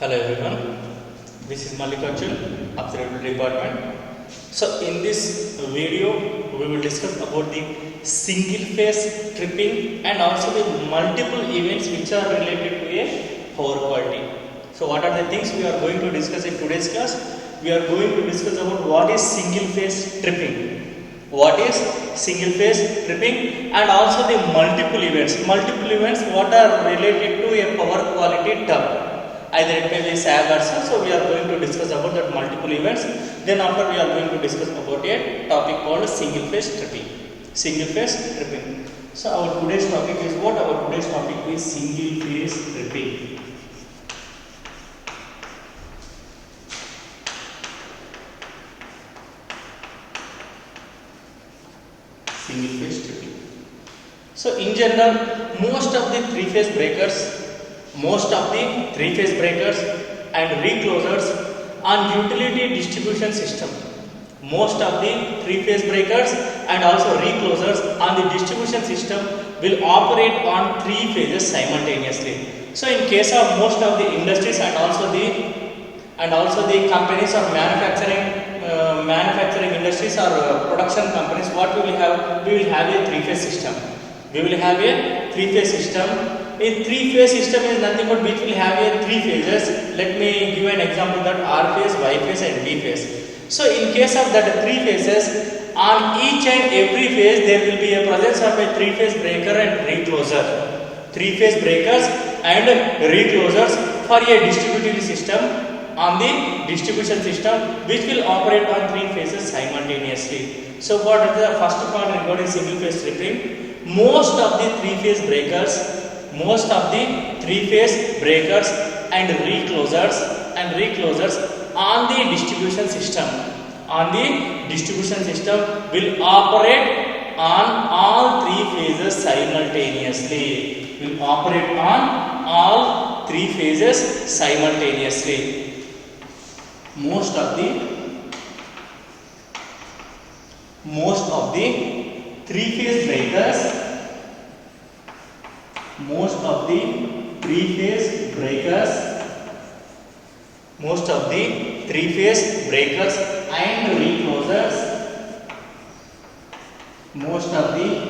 Hello everyone, this is Mallikarjun, Observability Department. So in this video, we will discuss about the single phase tripping and also the multiple events which are related to a power quality. So what are the things we are going to discuss in today's class? We are going to discuss about what is single phase tripping, what is single phase tripping, and also the multiple events. Multiple events what are related to a power quality term. Either it may be SAG or SAG. So we are going to discuss about that multiple events. Then after we are going to discuss about a topic called single phase tripping. Single phase tripping. So our today's topic is what? Our today's topic is single phase tripping. Single phase tripping. So in general, most of the three-phase breakers and reclosers on utility distribution system. Most of the three-phase breakers and also reclosers on the distribution system will operate on three phases simultaneously. So in case of most of the industries and also the companies or manufacturing industries or production companies, what we will have? We will have a three-phase system. In three-phase system is nothing but which will have a three phases. Let me give an example that R phase, Y phase and B phase. So in case of that three phases, on each and every phase there will be a presence of a three-phase breaker and recloser. Three-phase breakers and reclosers for a distributed system on the distribution system which will operate on three phases simultaneously. So what is the first part regarding single phase tripping? Most of the three-phase breakers and reclosers on the distribution system will operate on all three phases simultaneously. Most of the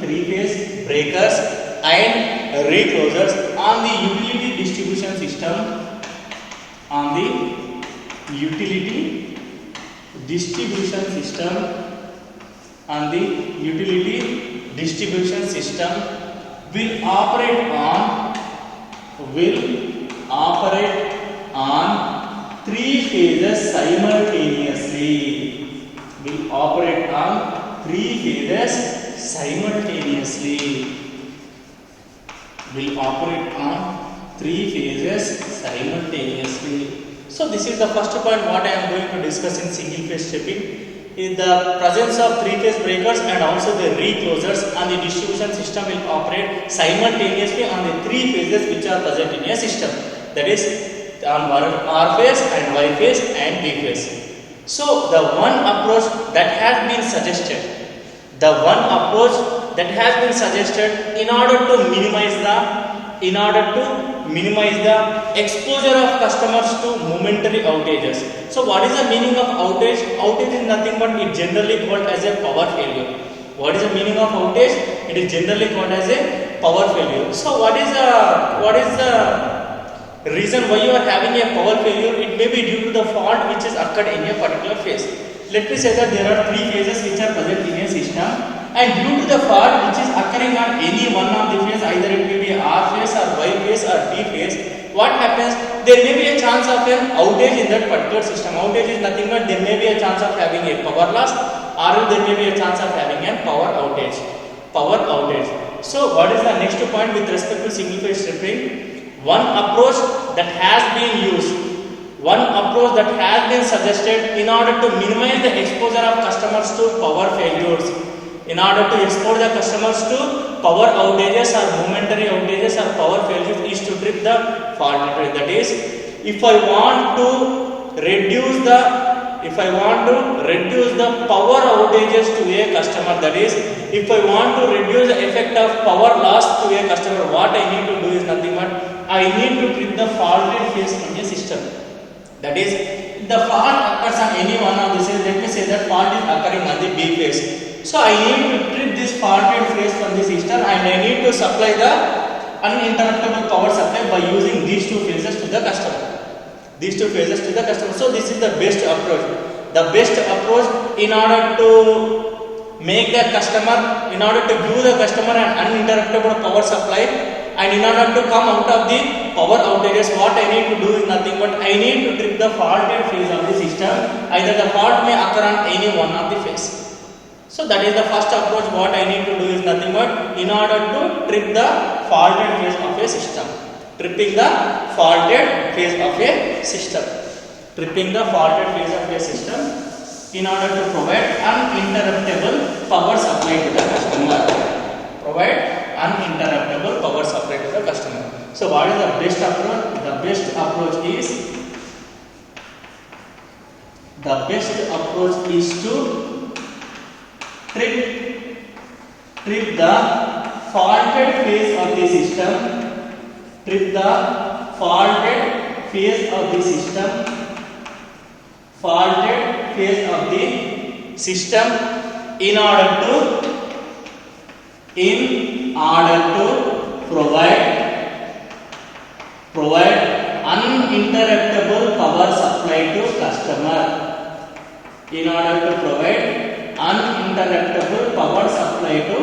three-phase breakers and reclosers on the utility distribution system will operate on three phases simultaneously. So this is the first point what I am going to discuss in single phase tripping. In the presence of three-phase breakers and also the reclosers on the distribution system will operate simultaneously on the three phases which are present in a system. That is on R phase and Y phase and B phase. So the one approach that has been suggested in order to minimize the exposure of customers to momentary outages. So what is the meaning of outage? Outage is nothing but it generally called as a power failure. What is the meaning of outage? It is generally called as a power failure. So what is the reason why you are having a power failure? It may be due to the fault which is occurred in a particular phase. Let me say that there are three phases which are present in a system, and due to the fault which is occurring on any one of the phase, either it may be R phase or Y phase or B phase, what happens? There may be a chance of an outage in that particular system. Outage is nothing but there may be a chance of having a power loss, or there may be a chance of having a power outage. So what is the next point with respect to single phase tripping? One approach that has been suggested in order to minimize the exposure of customers to power failures, in order to expose the customers to power outages or momentary outages or power failures is to trip the fault meter. That is, if I want to reduce the power outages to a customer, that is, if I want to reduce the effect of power loss to a customer, what I need to do is nothing but I need to trip the faulted phase on a system. That is, the fault occurs on any one of the cells. Let me say that fault is occurring on the B phase. So I need to trip this faulted phase from the system, and I need to supply the uninterruptible power supply by using these two phases to the customer. These two phases to the customer. So this is the best approach. The best approach in order to make the customer, in order to give the customer an uninterruptible power supply, and in order to come out of the power outages, what I need to do is nothing but I need to trip the faulted phase of the system. Either the fault may occur on any one of the phase. So that is the first approach. What I need to do is nothing but in order to trip the faulted phase of a system. Tripping the faulted phase of a system. Tripping the faulted phase of a system in order to provide uninterruptible power supply to the customer. Provide uninterruptible power supply to the customer. So what is the best approach? The best approach is to trip the faulted phase of the system. Trip the faulted phase of the system. Faulted phase of the system in order to provide uninterruptible power supply to customer. In order to provide uninterruptible power supply to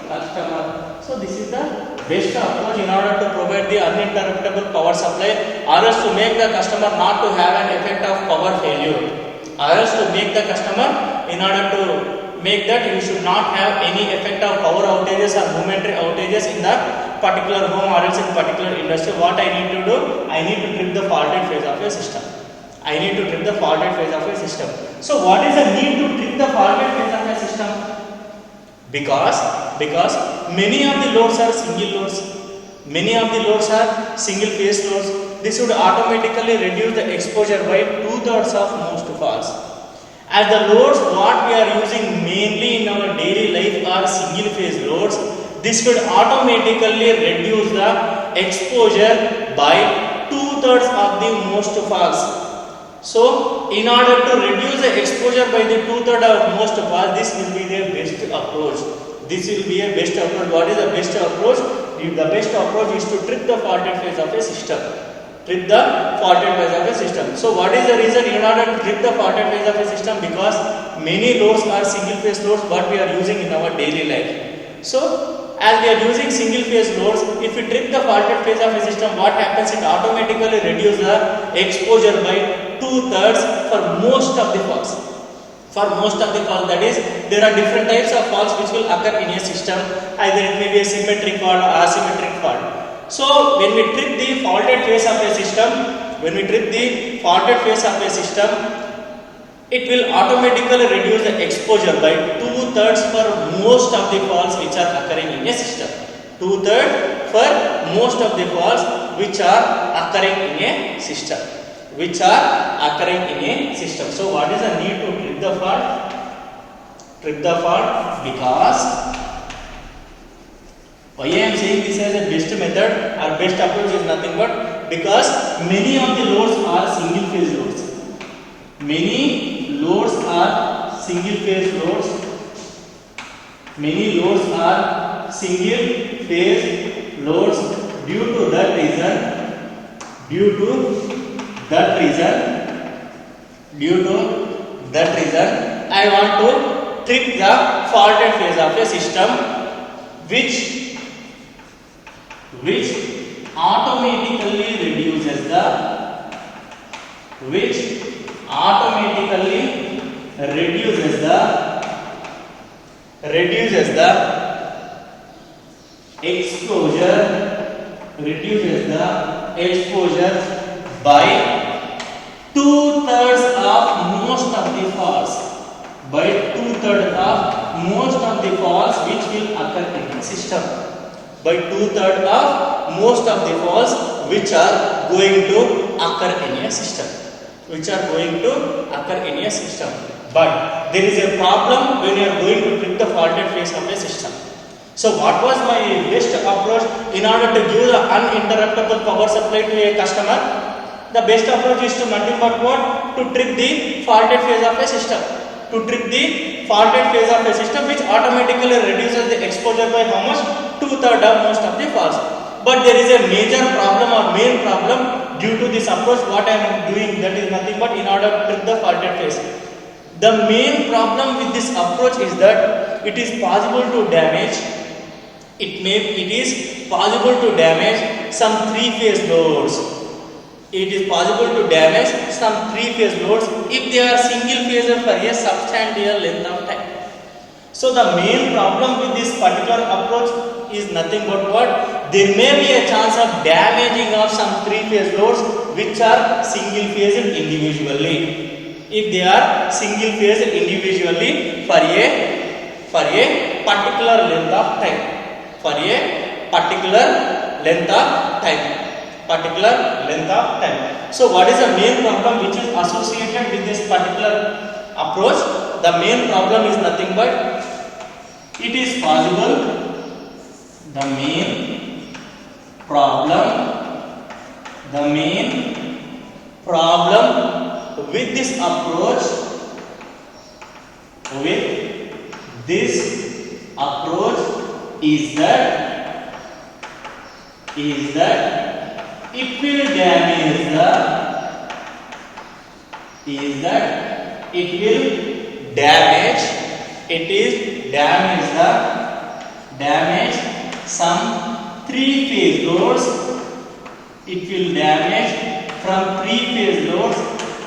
customer. So this is the best approach in order to provide the uninterruptible power supply, or else to make the customer not to have an effect of power failure, or else to make the customer, in order to make that you should not have any effect of power outages or momentary outages in that particular home or else in particular industry. What I need to do? I need to trip the faulted phase of a system. I need to trip the faulted phase of a system. So what is the need to trip the faulted phase of a system? Because many of the loads are single loads. Many of the loads are single phase loads. This would automatically reduce the exposure by 2/3 of most faults. As the loads what we are using mainly in our daily life are single phase loads, this would automatically reduce the exposure by 2/3 of the most faults. So in order to reduce the exposure by the 2/3 of most faults, this will be the best approach. This will be a best approach. What is the best approach? The best approach is to trip the faulted phase of a system. Trip the faulted phase of a system. So what is the reason in order to trip the faulted phase of a system? Because many loads are single phase loads what we are using in our daily life. So as we are using single phase loads, if we trip the faulted phase of a system, what happens? It automatically reduces the exposure by 2/3 for most of the faults. For most of the faults, that is, there are different types of faults which will occur in a system. Either it may be a symmetric fault or asymmetric fault. So when we trip the faulted phase of a system, it will automatically reduce the exposure by 2/3 for most of the faults which are occurring in a system. 2/3 for most of the faults which are occurring in a system. So what is the need to trip the fault? Trip the fault because why I am saying this as a best method or best approach is nothing but because many of the loads are single phase loads. Many loads are single phase loads. Many loads are single phase loads. Due to that reason, I want to trip the faulted phase of a system which automatically reduces the exposure by 2/3 of most of the faults. By 2/3 of most of the faults which will occur in the system. By 2/3 of most of the faults which are going to occur in a system. But there is a problem when you are going to trip the faulted phase of a system. So what was my best approach in order to give the uninterruptible power supply to a customer? The best approach is to nothing but what? To trip the faulted phase of a system. To trip the faulted phase of a system, which automatically reduces the exposure by how much? 2/3 of most of the faults. But there is a major problem or main problem due to this approach. What I am doing, that is nothing but in order to trip the faulted phase. The main problem with this approach is that it is possible to damage. It is possible to damage some 3-phase loads. It is possible to damage some 3-phase loads if they are single phase for a substantial length of time. So the main problem with this particular approach is nothing but what? There may be a chance of damaging of some 3-phase loads which are single phase individually. If they are single phase individually for a particular length of time. For a particular length of time. Particular length of time. So what is the main problem which is associated with this particular approach? The main problem is nothing but it is possible. The main problem with this approach is that it will damage some 3-phase loads. It will damage from 3-phase loads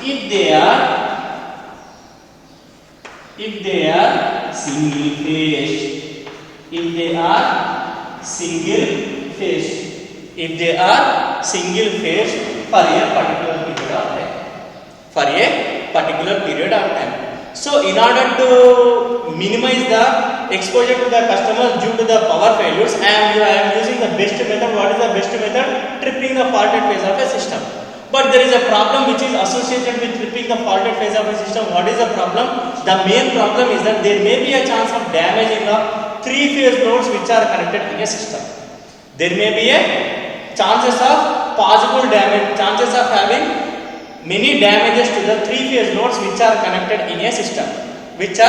if they are single phase. If they are single phase for a particular period of time. So in order to minimize the exposure to the customers due to the power failures, I am using the best method. What is the best method? Tripping the faulted phase of a system. But there is a problem which is associated with tripping the faulted phase of a system. What is the problem? The main problem is that there may be a chance of damaging of 3-phase loads which are connected in a system. There may be a chances of having many damages to the 3-phase loads which are connected in a system. If they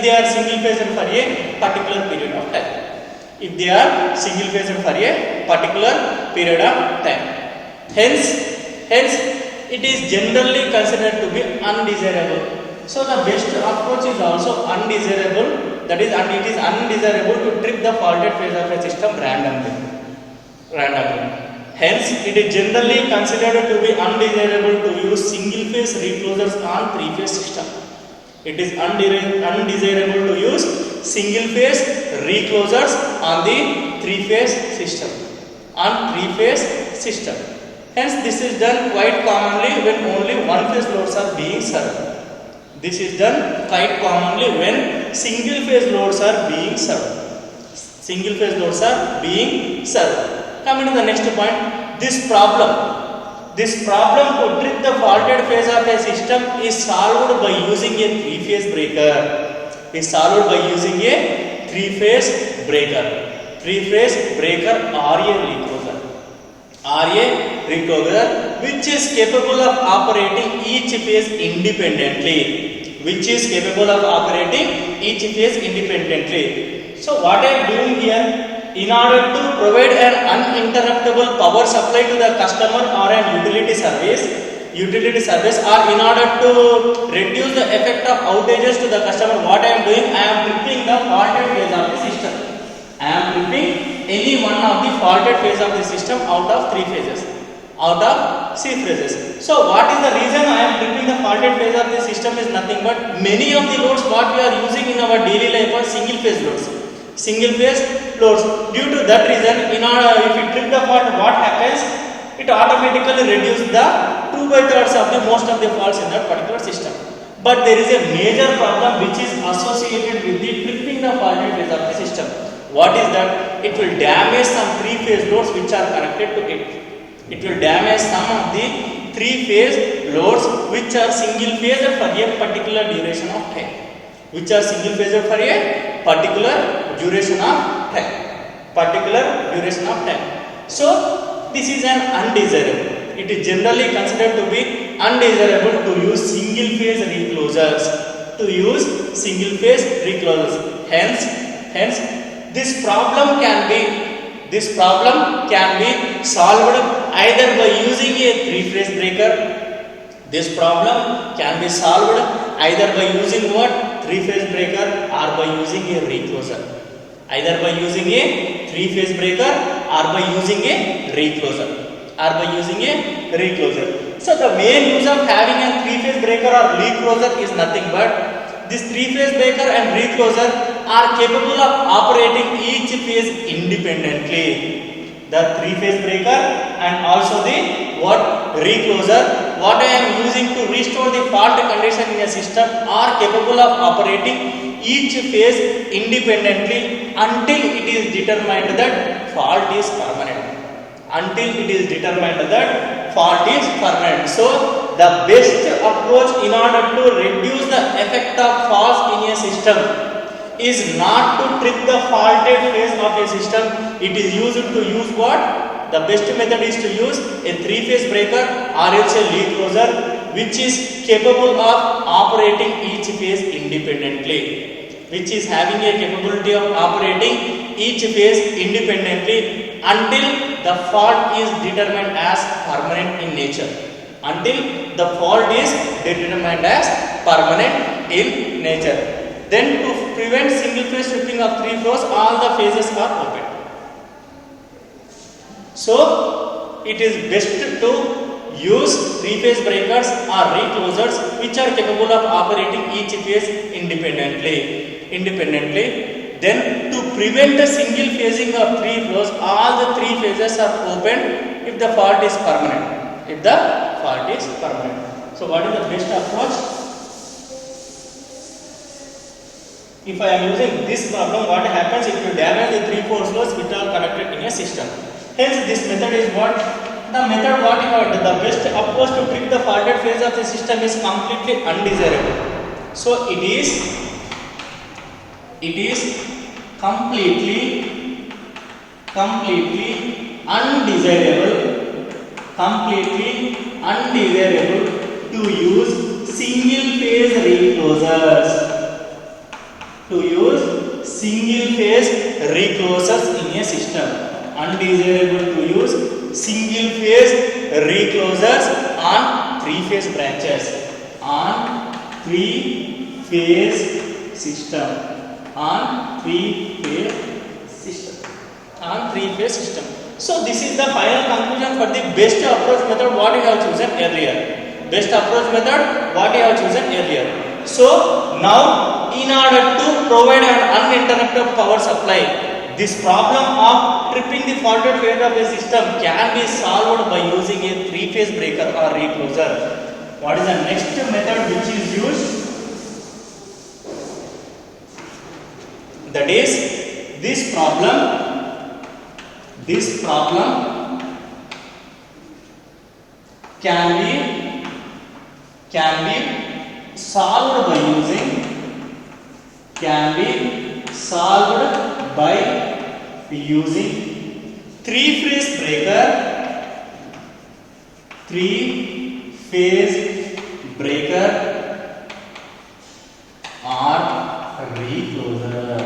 are single phase for a particular period of time. Hence it is generally considered to be undesirable. So the best approach is also undesirable. That is, it is undesirable to trip the faulted phase of a system randomly. Hence, it is generally considered to be undesirable to use single phase reclosers on 3-phase system. It is undesirable to use single phase reclosers on the 3-phase system. Hence, this is done quite commonly when only 1-phase loads are being served. Single phase loads are being served. Coming to the next point, this problem to trip the faulted phase of a system is solved by using a 3-phase breaker. RA recloser, which is capable of operating each phase independently. So what I am doing here, in order to provide an uninterruptible power supply to the customer or an utility service, or in order to reduce the effect of outages to the customer, what I am doing, I am tripping the faulted phase of the system. I am tripping any one of the faulted phase of the system out of 3 phases, out of C phases. So what is the reason I am tripping the faulted phase of the system is nothing but many of the loads what we are using in our daily life are single phase loads. Due to that reason, if you trip the fault, what happens? It automatically reduces the 2/3 of the most of the faults in that particular system. But there is a major problem which is associated with the tripping the faulted phase of the system. What is that? It will damage some 3-phase loads which are connected to it. It will damage some of the 3-phase loads which are single phase for a particular duration of time. So this is an undesirable. It is generally considered to be undesirable to use single phase reclosers. To use single phase reclosers. Hence, this problem can be solved either by using a three-phase breaker. This problem can be solved either by using what? Three-phase breaker or by using a recloser. Either by using a three-phase breaker or by using a recloser. So the main use of having a three-phase breaker or recloser is nothing but this three-phase breaker and recloser are capable of operating each phase independently. The three-phase breaker and also the recloser, what I am using to restore the fault condition in a system, are capable of operating each phase independently until it is determined that fault is permanent. So the best approach in order to reduce the effect of faults in a system is not to trip the faulted phase of a system. It is used to use what? The best method is to use a three-phase breaker or else a recloser, which is capable of operating each phase independently, which is having a capability of operating each phase independently until the fault is determined as permanent in nature. Then to prevent single phase tripping of three flows, all the phases are open. So it is best to use three-phase breakers or reclosers which are capable of operating each phase independently. Then to prevent the single phasing of three flows, all the three phases are open if the fault is permanent. So what is the best approach? If I am using this problem, what happens if you damage the 3-4 flows which are connected in a system? Hence, this method is what? The method what you have, the best approach to treat the faulted phase of the system is completely undesirable. So it is completely undesirable to use single phase reclosers. In a system. Undesirable to use single phase reclosers on three-phase branches. Three-phase system. So this is the final conclusion for the best approach method what you have chosen earlier. So now, in order to provide an uninterrupted power supply, this problem of tripping the faulted phase of a system can be solved by using a three-phase breaker or recloser. What is the next method which is used? That is, this problem can be solved by using three-phase breaker or recloser.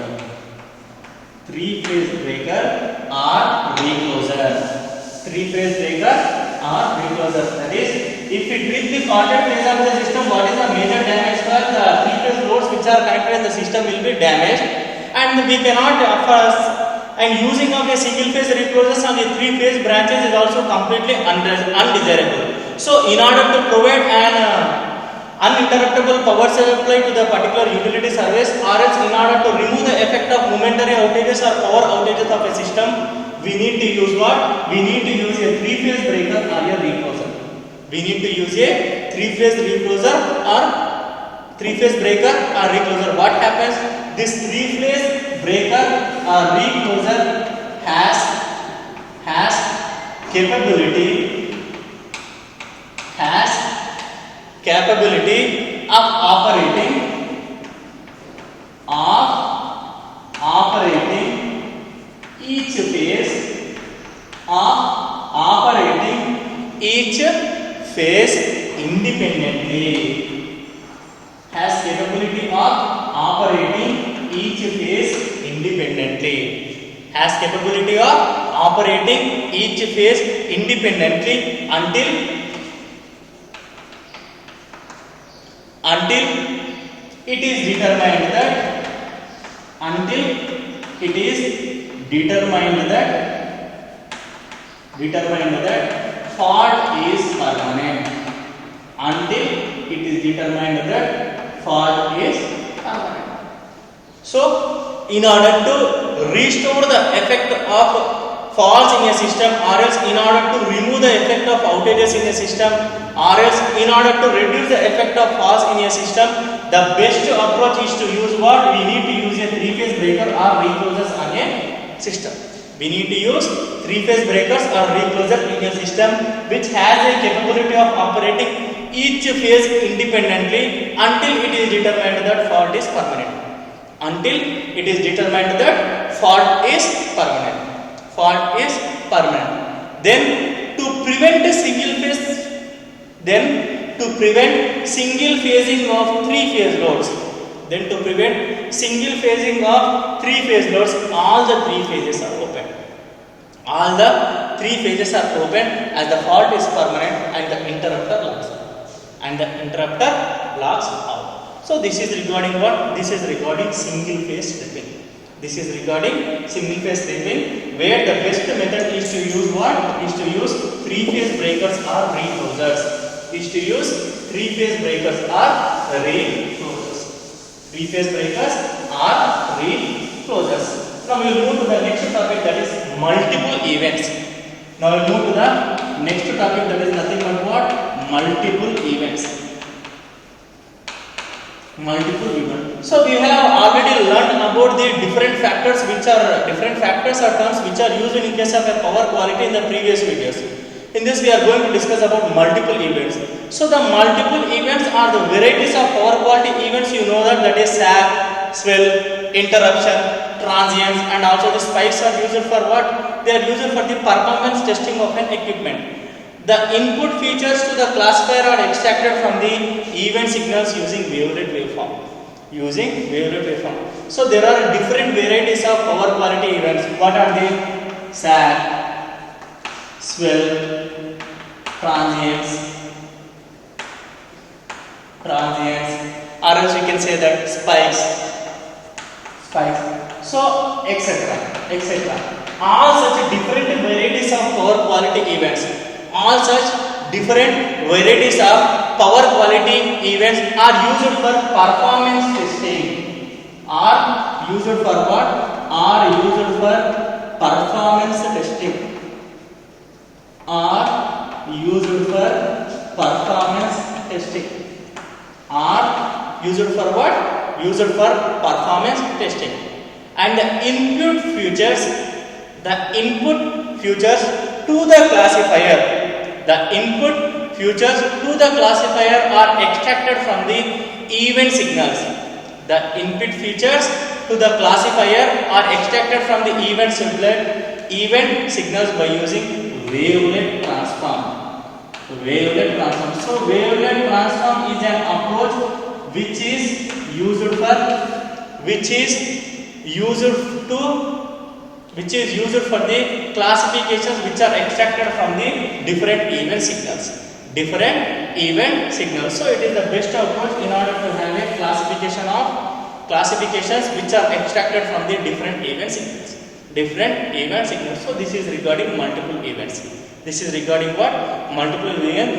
That is, if we trip the faulted phase of the system, what is the major damage? The three-phase loads which are connected in the system will be damaged, and we cannot and using of a single phase reclosers on the three-phase branches is also completely undesirable. So in order to provide an uninterruptible power supply to the particular utility service, or else in order to remove the effect of momentary outages or power outages of a system, we need to use what? We need to use a three-phase breaker or a recloser. What happens? This three-phase breaker or recloser has capability of operating each phase of each phase independently. Has capability of operating each phase independently. Has capability of operating each phase independently until it is determined that fault is permanent. Until it is determined that fault is permanent. So, in order to restore the effect of faults in a system, or else in order to remove the effect of outages in a system, or else in order to reduce the effect of faults in a system, the best approach is to use what? We need to use a 3-phase breaker or reclosers on a system. We need to use 3-phase breakers or recloser in a system which has a capability of operating each phase independently until it is determined that fault is permanent. Until it is determined that fault is permanent. Fault is permanent. Then to prevent single phasing of 3-phase loads. All the 3 phases are open. All the 3 phases are open as the fault is permanent and the interrupter locks out. So this is regarding what? This is regarding single phase tripping. Where the best method is to use what? Is to use 3-phase breakers or reclosers. Now we will move to the next topic, that is multiple events. Nothing but what? Multiple events. So we have already learned about the different factors or terms which are used in case of a power quality in the previous videos. In this we are going to discuss about multiple events. So the multiple events are the varieties of power quality events. You know that is sag, swell, interruption, transients, and also the spikes are used for what? They are used for the performance testing of an equipment. The input features to the classifier are extracted from the event signals using wavelet waveform. So there are different varieties of power quality events. What are they? Sag, swell, transients, or else we can say that spikes. So etc. All such different varieties of power quality events. All such different varieties of power quality events are used for performance testing. Are used for what? Are used for performance testing. Are used for performance testing. Are used for what? Used for performance testing. And the input features to the classifier. The input features to the classifier are extracted from the event signals. The input features to the classifier are extracted from the event signals by using wavelet transform. So wavelet transform is an approach which is used for the classifications which are extracted from the different event signals. So it is the best approach in order to have a classifications which are extracted from the different event signals. So this is regarding multiple events. In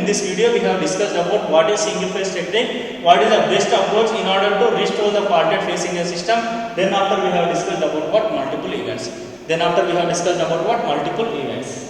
this video we have discussed about what is single phase tripping, what is the best approach in order to restore the faulted phase in a system. Then after we have discussed about what? Multiple events.